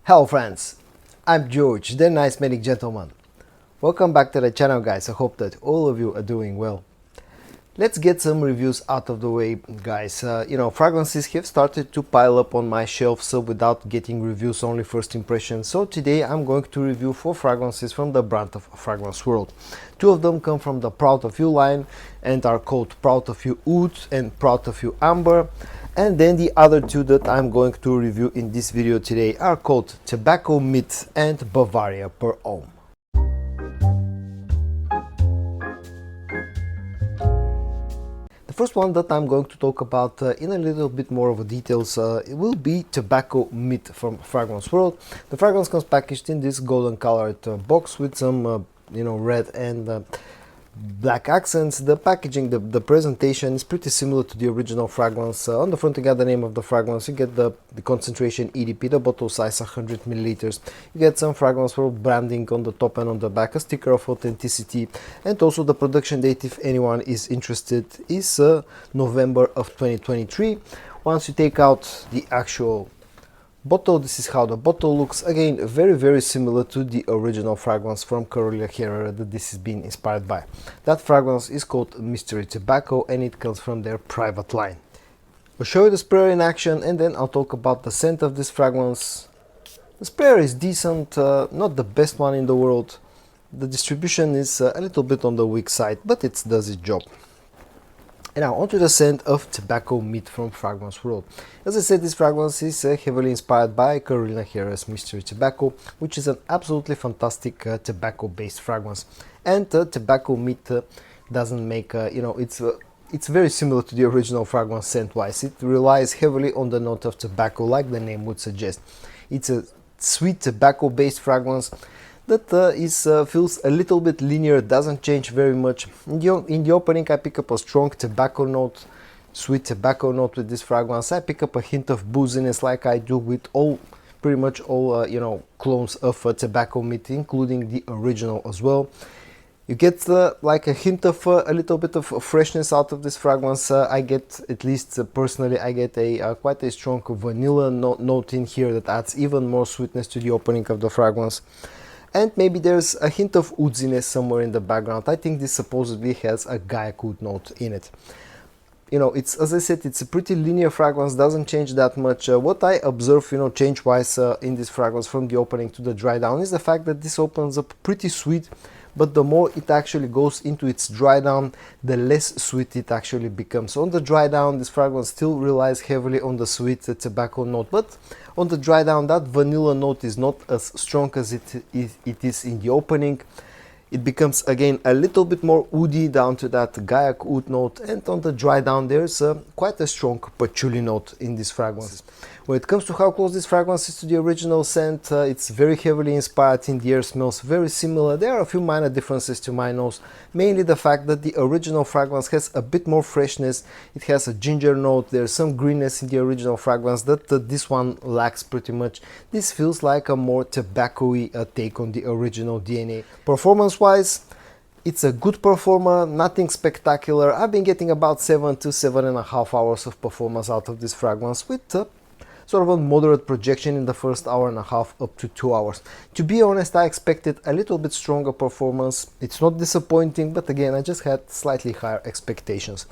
Hello friends, I'm George, the nice manic gentleman. Welcome back to the channel guys, I hope that all of you are doing well. Let's get some reviews out of the way guys. Fragrances have started to pile up on my shelf, so without getting reviews, only first impressions. So today I'm going to review 4 fragrances from the brand of Fragrance World. 2 of them come from the Proud of You line and are called Proud of You Oud and Proud of You Amber. And then the other 2 that I'm going to review in this video today are called Tobacco Mint and Bavaria per Ohm. The first one that I'm going to talk about in a little bit more of details it will be Tobacco Mint from Fragrance World. The fragrance comes packaged in this golden colored box with some red and black accents. The packaging, the presentation is pretty similar to the original fragrance. On the front you get the name of the fragrance, you get the concentration EDP, the bottle size 100 milliliters. You get some Fragrance World branding on the top and on the back, a sticker of authenticity, and also the production date, if anyone is interested, is November of 2023. Once you take out the actual bottle, this is how the bottle looks. Again, very similar to the original fragrance from Carolina Herrera that this has been inspired by. That fragrance is called Mystery Tobacco and it comes from their private line. I'll show you the sprayer in action and then I'll talk about the scent of this fragrance. The sprayer is decent, not the best one in the world. The distribution is a little bit on the weak side, but it does its job. And now onto the scent of Tobacco Mint from Fragrance World. As I said, this fragrance is heavily inspired by Carolina Herrera's Mystery Tobacco, which is an absolutely fantastic tobacco-based fragrance. And Tobacco Mint doesn't make, it's very similar to the original fragrance scent-wise. It relies heavily on the note of tobacco, like the name would suggest. It's a sweet tobacco-based fragrance that feels a little bit linear, doesn't change very much. In the opening I pick up a strong tobacco note, sweet tobacco note with this fragrance. I pick up a hint of booziness like I do with pretty much all clones of Tobacco Mint, including the original as well. You get like a hint of a little bit of freshness out of this fragrance. I get, at least personally, I get quite a strong vanilla note in here that adds even more sweetness to the opening of the fragrance. And maybe there's a hint of woodiness somewhere in the background. I think this supposedly has a Gaiac wood note in it. It's, as I said, it's a pretty linear fragrance, doesn't change that much. What I observe, change-wise in this fragrance from the opening to the dry down is the fact that this opens up pretty sweet, but the more it actually goes into its dry down, the less sweet it actually becomes. On the dry down, this fragrance still relies heavily on the sweet tobacco note, but on the dry down, that vanilla note is not as strong as it is in the opening. It becomes again a little bit more woody down to that Gaiac wood note, and on the dry down there's quite a strong patchouli note in this fragrance. When it comes to how close this fragrance is to the original scent, it's very heavily inspired in the air, smells very similar. There are a few minor differences to my nose, mainly the fact that the original fragrance has a bit more freshness, it has a ginger note, there's some greenness in the original fragrance that this one lacks pretty much. This feels like a more tobacco-y take on the original DNA. Performance-wise, it's a good performer, nothing spectacular. I've been getting about 7 to 7.5 hours of performance out of this fragrance with sort of a moderate projection in the first hour and a half up to 2 hours. To be honest, I expected a little bit stronger performance. It's not disappointing, but again, I just had slightly higher expectations.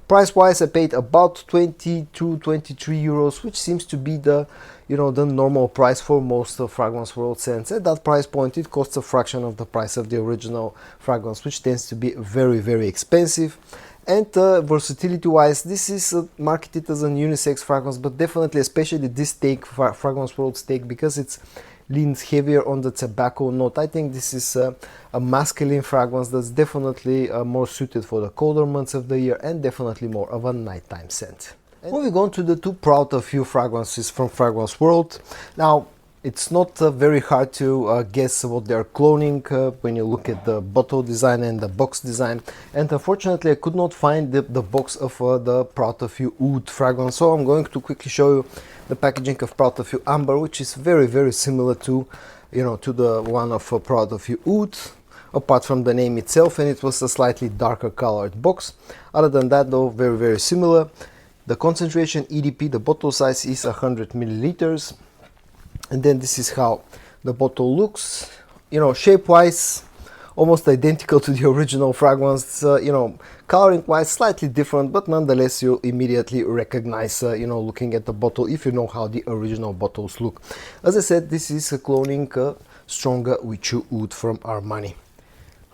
Price-wise, I paid about 22, 23 euros, which seems to be the the normal price for most of Fragrance World scents. At that price point, it costs a fraction of the price of the original fragrance, which tends to be very expensive. And versatility wise, this is marketed as a unisex fragrance, but definitely, especially this take, Fragrance World's take, because it leans heavier on the tobacco note. I think this is a masculine fragrance that's definitely more suited for the colder months of the year and definitely more of a nighttime scent. Moving on to the 2 Proud of You fragrances from Fragrance World. Now, it's not very hard to guess what they're cloning when you look at the bottle design and the box design. And unfortunately, I could not find the box of the Proud of You Oud fragrance. So I'm going to quickly show you the packaging of Proud of You Amber, which is very similar to, to the one of Proud of You Oud, apart from the name itself, and it was a slightly darker colored box. Other than that, though, very similar. The concentration EDP, the bottle size is 100 milliliters. And then this is how the bottle looks, you know, shape wise almost identical to the original fragrance, you know, coloring wise slightly different, but nonetheless you immediately recognize, you know, looking at the bottle, if you know how the original bottles look. As I said, this is a cloning Stronger with You Oud from Armani.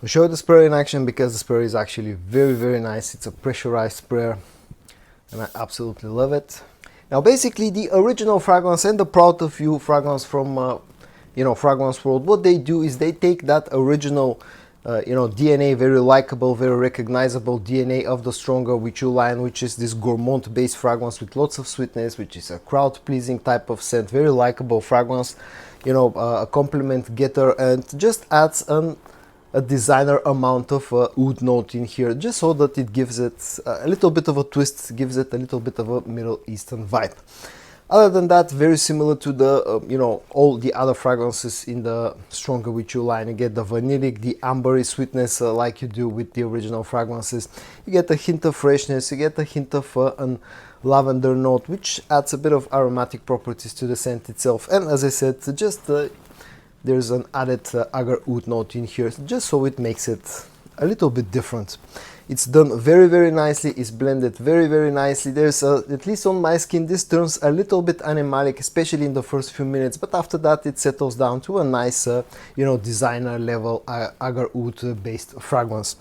I'll show you the sprayer in action because the sprayer is actually very nice. It's a pressurized sprayer and I absolutely love it. Now basically the original fragrance and the Proud of You fragrance from you know, Fragrance World, what they do is they take that original you know, DNA, very likable, very recognizable DNA of the Stronger With You line, which is this gourmand based fragrance with lots of sweetness, which is a crowd pleasing type of scent, very likable fragrance, you know, a compliment getter, and just adds a designer amount of oud note in here, just so that it gives it a little bit of a twist, gives it a little bit of a Middle Eastern vibe. Other than that, very similar to the, you know, all the other fragrances in the Stronger With You line. You get the vanillic, the ambery sweetness like you do with the original fragrances. You get a hint of freshness, you get a hint of an lavender note, which adds a bit of aromatic properties to the scent itself. And as I said, just there's an added agar oud note in here, just so it makes it a little bit different. It's done very nicely, it's blended very nicely. There's at least on my skin, this turns a little bit animalic, especially in the first few minutes, but after that it settles down to a nice, you know, designer level agar oud based fragrance.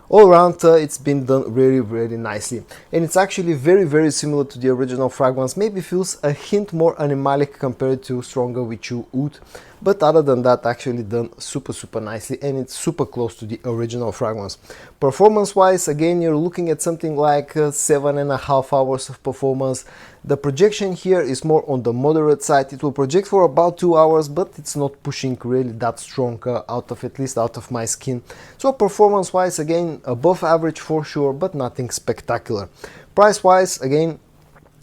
All around it's been done really nicely, and it's actually very similar to the original fragrance. Maybe feels a hint more animalic compared to Stronger With You Oud, but other than that, actually done super nicely, and it's super close to the original fragrance. Performance wise, again, you're looking at something like 7.5 hours of performance. The projection here is more on the moderate side. It will project for about 2 hours, but it's not pushing really that strong at least out of my skin. So performance wise, again, above average for sure, but nothing spectacular. Price wise, again,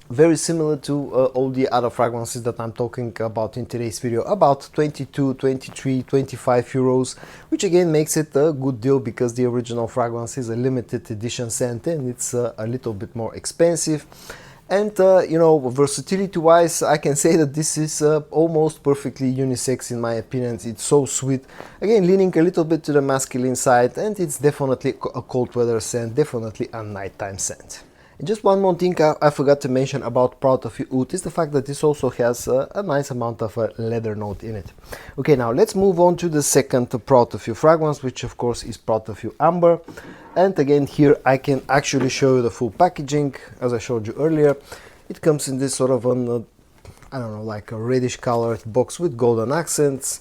very similar to all the other fragrances that I'm talking about in today's video, about 22, 23, 25 euros, which again makes it a good deal because the original fragrance is a limited edition scent and it's a little bit more expensive. And you know, versatility wise, I can say that this is almost perfectly unisex in my opinion. It's so sweet, again leaning a little bit to the masculine side, and it's definitely a cold weather scent, definitely a nighttime scent. And just one more thing I forgot to mention about Proud of You Oud is the fact that this also has a nice amount of a leather note in it. Okay, now let's move on to the second Proud of You fragrance, which of course is Proud of You Amber. And again, here I can actually show you the full packaging. As I showed you earlier, it comes in this sort of an, I don't know, like a reddish colored box with golden accents.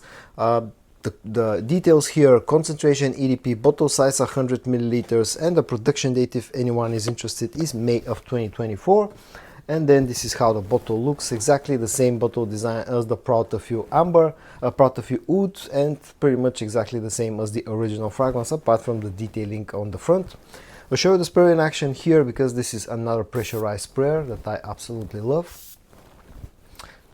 The details here: concentration EDP, bottle size 100 milliliters, and the production date, if anyone is interested, is May of 2024. And then this is how the bottle looks, exactly the same bottle design as the Proud of You Amber, Proud of You Oud, and pretty much exactly the same as the original fragrance, apart from the detailing on the front. I'll show you the sprayer in action here because this is another pressurized sprayer that I absolutely love.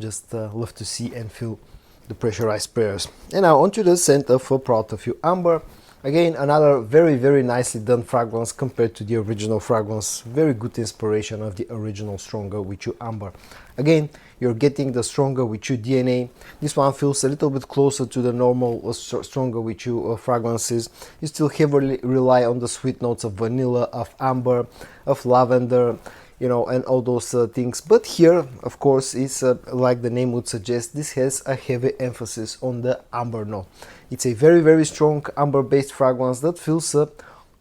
Just love to see and feel the pressurized sprayers. And now onto the scent of Proud of You Amber. Again, another very nicely done fragrance compared to the original fragrance. Very good inspiration of the original Stronger With You Amber. Again, you're getting the Stronger With You DNA. This one feels a little bit closer to the normal Stronger With You fragrances. You still heavily rely on the sweet notes of vanilla, of amber, of lavender, you know, and all those things. But here, of course, is like the name would suggest, this has a heavy emphasis on the amber note. It's a very strong amber based fragrance that feels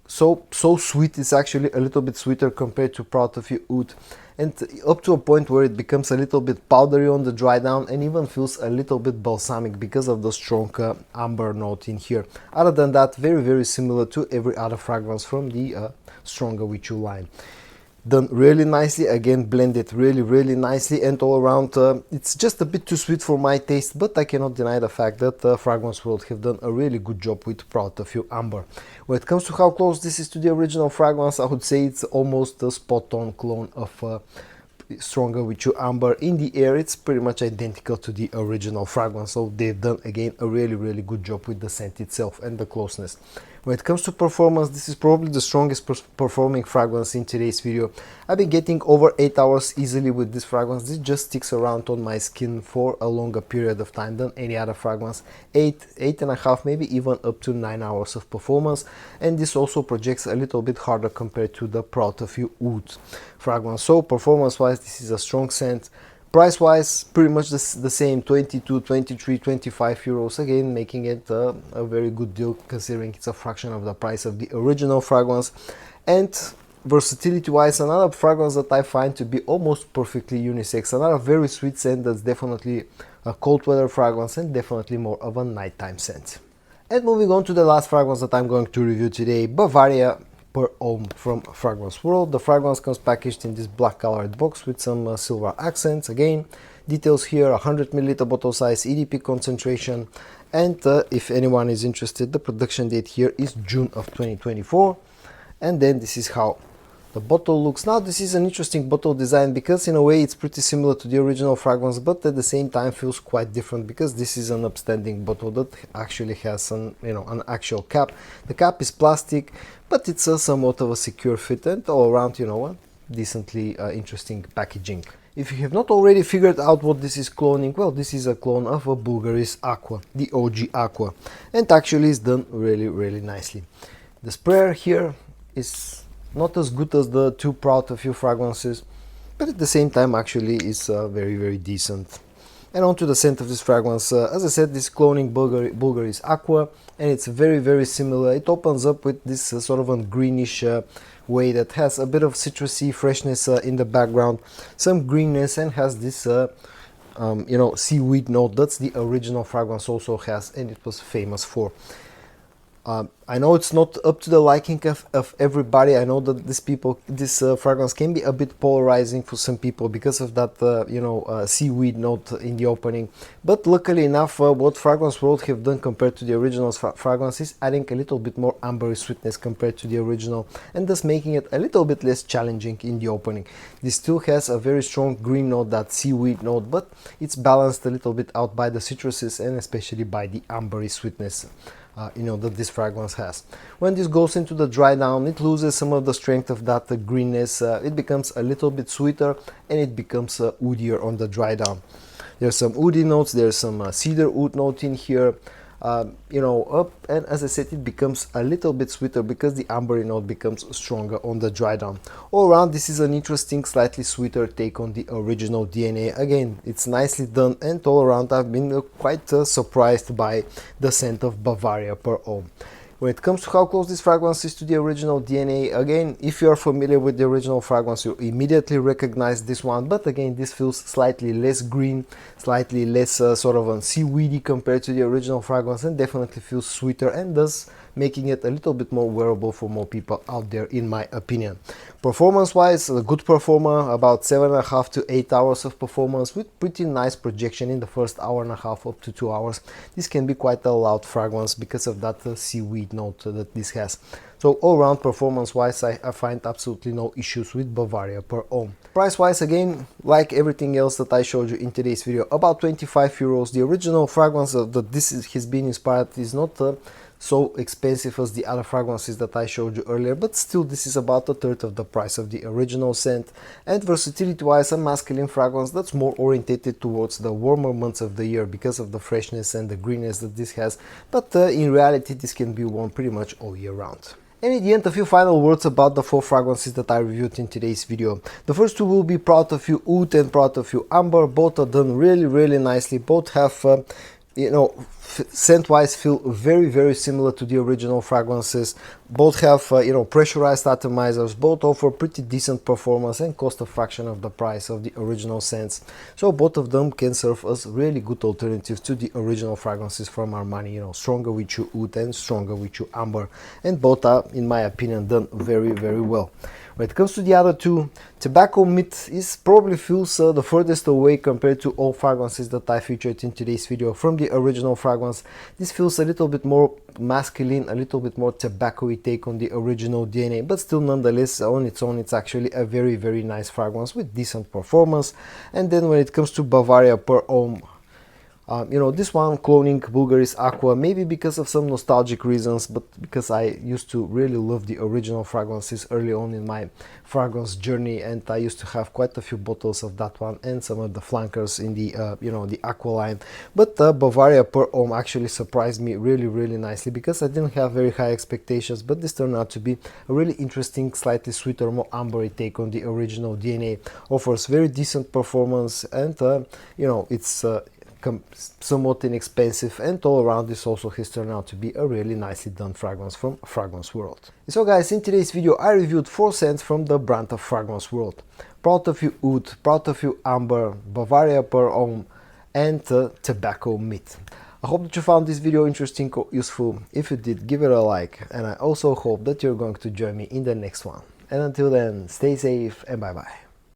so sweet. It's actually a little bit sweeter compared to Proud of You Oud, and up to a point where it becomes a little bit powdery on the dry down and even feels a little bit balsamic because of the strong amber note in here. Other than that, very similar to every other fragrance from the Stronger With You line. Done really nicely, again blended really nicely, and all around it's just a bit too sweet for my taste, but I cannot deny the fact that Fragrance World have done a really good job with Proud of You Amber. When it comes to how close this is to the original fragrance, I would say it's almost a spot-on clone of Stronger With You Amber. In the air, it's pretty much identical to the original fragrance, so they've done again a really good job with the scent itself and the closeness. When it comes to performance, this is probably the strongest performing fragrance in today's video. I've been getting over 8 hours easily with this fragrance. This just sticks around on my skin for a longer period of time than any other fragrance. 8.5, maybe even up to 9 hours of performance. And this also projects a little bit harder compared to the Proud of You Oud fragrance. So performance wise, this is a strong scent. Price wise, pretty much the same, 22, 23, 25 euros, again making it a very good deal considering it's a fraction of the price of the original fragrance. And versatility wise, another fragrance that I find to be almost perfectly unisex, another very sweet scent that's definitely a cold weather fragrance and definitely more of a nighttime scent. And moving on to the last fragrance that I'm going to review today, Bvlgari per Ohm from Fragrance World. The fragrance comes packaged in this black colored box with some silver accents. Again, details here: 100 ml bottle size, EDP concentration, and if anyone is interested, the production date here is June of 2024. And then this is how the bottle looks. Now this is an interesting bottle design because in a way it's pretty similar to the original fragrance, but at the same time feels quite different because this is an upstanding bottle that actually has an actual cap. The cap is plastic, but it's somewhat of a secure fit and all around, a decently interesting packaging. If you have not already figured out what this is cloning, well, this is a clone of a Bvlgari Aqva, the OG Aqua, and actually is done really nicely. The sprayer here is not as good as the two Proud of You fragrances, but at the same time actually is very decent. And onto the scent of this fragrance, as I said, this cloning Bvlgari Aqva, and it's very similar. It opens up with this sort of a greenish way that has a bit of citrusy freshness in the background, some greenness, and has this seaweed note that's the original fragrance also has, and it was famous for. I know it's not up to the liking of everybody. I know that this fragrance can be a bit polarizing for some people because of that seaweed note in the opening. But luckily enough, what Fragrance World have done compared to the original fragrance is adding a little bit more ambery sweetness compared to the original, and thus making it a little bit less challenging in the opening. This still has a very strong green note, that seaweed note, but it's balanced a little bit out by the citruses and especially by the ambery sweetness that this fragrance has. When this goes into the dry down, it loses some of the strength of that greenness. It becomes a little bit sweeter and it becomes woodier on the dry down. There's some woody notes, there's some cedar wood note in here, and as I said, it becomes a little bit sweeter because the ambery note becomes stronger on the dry down. All around, this is an interesting, slightly sweeter take on the original DNA. Again, it's nicely done, and all around I've been quite surprised by the scent of Bvlgari per Ohm. When it comes to how close this fragrance is to the original DNA, again, if you are familiar with the original fragrance, you immediately recognize this one, but again, this feels slightly less green, slightly less sort of seaweedy compared to the original fragrance, and definitely feels sweeter, and thus making it a little bit more wearable for more people out there, in my opinion. Performance wise, a good performer, about 7.5 to 8 hours of performance with pretty nice projection in the first hour and a half up to 2 hours. This can be quite a loud fragrance because of that seaweed note that this has. So all around, performance wise, I find absolutely no issues with Bvlgari per Ohm. Price wise, again, like everything else that I showed you in today's video, about 25 euros. The original fragrance that this has been inspired is not so expensive as the other fragrances that I showed you earlier, but still this is about a third of the price of the original scent. And versatility wise, a masculine fragrance that's more orientated towards the warmer months of the year because of the freshness and the greenness that this has, but in reality this can be worn pretty much all year round. And in the end, a few final words about the 4 fragrances that I reviewed in today's video. The first 2 will be Proud of You Oud and Proud of You Amber. Both are done really nicely. Both have scent wise feel very similar to the original fragrances. Both have pressurized atomizers. Both offer pretty decent performance and cost a fraction of the price of the original scents. So both of them can serve as really good alternatives to the original fragrances from Armani, Stronger with You Oud and Stronger with You Amber, and both are, in my opinion, done very well. When it comes to the other 2, Tobacco Myth probably feels the furthest away compared to all fragrances that I featured in today's video from the original fragrance. This feels a little bit more masculine, a little bit more tobacco-y take on the original DNA, but still nonetheless on its own it's actually a very nice fragrance with decent performance. And then when it comes to Bvlgari per Ohm, You know, this one cloning Bvlgari Aqva, maybe because of some nostalgic reasons, but because I used to really love the original fragrances early on in my fragrance journey, and I used to have quite a few bottles of that one and some of the flankers in the you know, the Aqua line. But Bavaria per Homme actually surprised me really nicely, because I didn't have very high expectations, but this turned out to be a really interesting, slightly sweeter, more ambery take on the original DNA. Offers very decent performance, and you know, it's somewhat inexpensive, and all around this also has turned out to be a really nicely done fragrance from Fragrance World. So guys, in today's video I reviewed 4 scents from the brand of Fragrance World. Proud of you Oud, proud of you Amber, Bavaria per Homme, and Tobacco Meat. I hope that you found this video interesting or useful. If you did, give it a like, and I also hope that you're going to join me in the next one. And until then, stay safe and bye bye.